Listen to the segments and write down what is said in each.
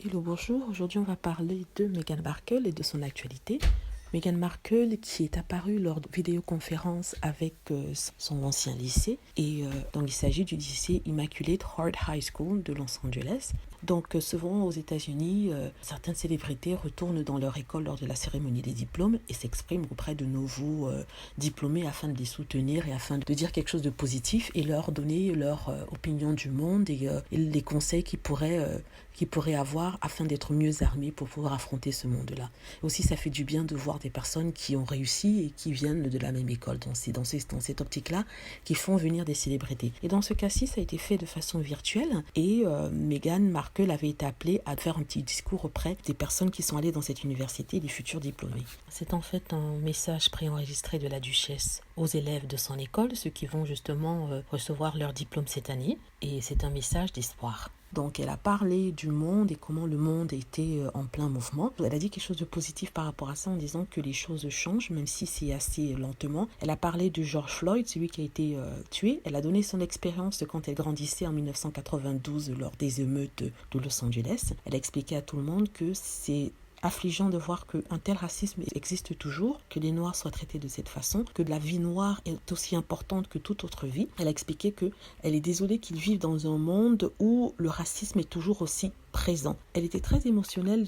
Hello, bonjour. Aujourd'hui, on va parler de Meghan Markle et de son actualité. Meghan Markle qui est apparue lors de vidéoconférence avec son ancien lycée. Et donc, il s'agit du lycée Immaculate Heart High School de Los Angeles. Donc, souvent aux États-Unis, certaines célébrités retournent dans leur école lors de la cérémonie des diplômes et s'expriment auprès de nouveaux diplômés afin de les soutenir et afin de dire quelque chose de positif et leur donner leur opinion du monde et les conseils qu'ils pourraient avoir afin d'être mieux armés pour pouvoir affronter ce monde-là. Aussi, ça fait du bien de voir des personnes qui ont réussi et qui viennent de la même école. Donc, c'est dans cette optique-là qui font venir des célébrités. Et dans ce cas-ci, ça a été fait de façon virtuelle et Meghan Markle avait été appelée à faire un petit discours auprès des personnes qui sont allées dans cette université, des futurs diplômés. C'est en fait un message préenregistré de la duchesse aux élèves de son école, ceux qui vont justement recevoir leur diplôme cette année. Et c'est un message d'espoir. Donc, elle a parlé du monde et comment le monde était en plein mouvement. Elle a dit quelque chose de positif par rapport à ça en disant que les choses changent, même si c'est assez lentement. Elle a parlé de George Floyd, celui qui a été tué. Elle a donné son expérience de quand elle grandissait en 1992 lors des émeutes de Los Angeles. Elle a expliqué à tout le monde que c'est affligeant de voir qu'un tel racisme existe toujours, que les Noirs soient traités de cette façon, que la vie noire est aussi importante que toute autre vie. Elle a expliqué qu'elle est désolée qu'ils vivent dans un monde où le racisme est toujours aussi présent. Elle était très émotionnelle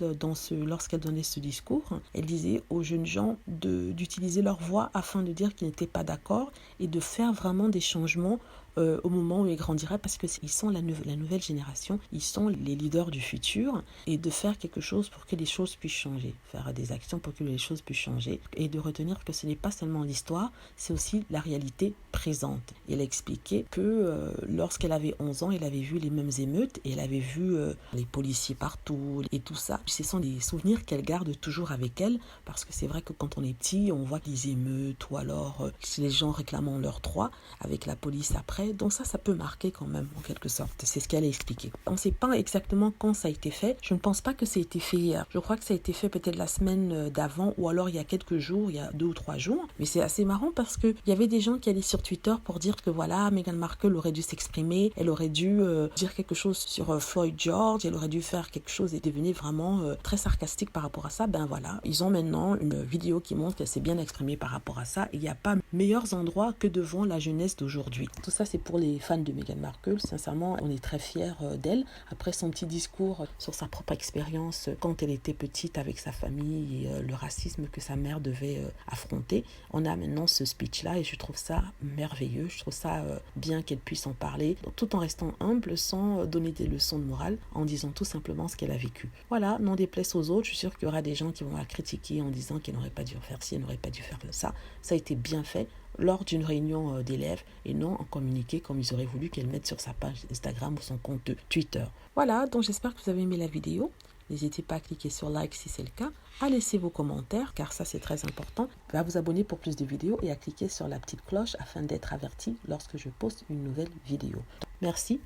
lorsqu'elle donnait ce discours. Elle disait aux jeunes gens d'utiliser leur voix afin de dire qu'ils n'étaient pas d'accord et de faire vraiment des changements au moment où ils grandiraient parce qu'ils sont la nouvelle génération, ils sont les leaders du futur et de faire quelque chose pour que les choses puissent changer, faire des actions pour que les choses puissent changer et de retenir que ce n'est pas seulement l'histoire, c'est aussi la réalité présente. Elle a expliqué que lorsqu'elle avait 11 ans, elle avait vu les mêmes émeutes et elle avait vu les policiers partout et tout ça. Ce sont des souvenirs qu'elle garde toujours avec elle parce que c'est vrai que quand on est petit, on voit les émeutes ou alors les gens réclamant leurs droits avec la police après. Donc ça peut marquer quand même en quelque sorte. C'est ce qu'elle a expliqué. On ne sait pas exactement quand ça a été fait. Je ne pense pas que ça a été fait hier. Je crois que ça a été fait peut-être la semaine d'avant ou alors il y a quelques jours, il y a 2 ou 3 jours. Mais c'est assez marrant parce qu'il y avait des gens qui allaient sur Twitter pour dire que voilà, Meghan Markle aurait dû s'exprimer, elle aurait dû dire quelque chose sur Floyd George, elle aurait dû faire quelque chose et devenir vraiment très sarcastique par rapport à ça. Ben voilà, ils ont maintenant une vidéo qui montre qu'elle s'est bien exprimée par rapport à ça. Il n'y a pas meilleurs endroits que devant la jeunesse d'aujourd'hui. Tout ça, c'est pour les fans de Meghan Markle. Sincèrement, on est très fiers d'elle. Après son petit discours sur sa propre expérience quand elle était petite avec sa famille et le racisme que sa mère devait affronter, on a maintenant ce speech-là et je trouve ça merveilleux. Je trouve ça bien qu'elle puisse en parler, tout en restant humble, sans donner des leçons de morale, en disant tout simplement ce qu'elle a vécu. Voilà, n'en déplaise aux autres, je suis sûre qu'il y aura des gens qui vont la critiquer en disant qu'elle n'aurait pas dû faire ci, elle n'aurait pas dû faire ça. Ça a été bien fait lors d'une réunion d'élèves et non en communiqué comme ils auraient voulu qu'elle mette sur sa page Instagram ou son compte Twitter. Voilà, donc j'espère que vous avez aimé la vidéo. N'hésitez pas à cliquer sur like si c'est le cas, à laisser vos commentaires car ça c'est très important, à vous abonner pour plus de vidéos et à cliquer sur la petite cloche afin d'être averti lorsque je poste une nouvelle vidéo. Merci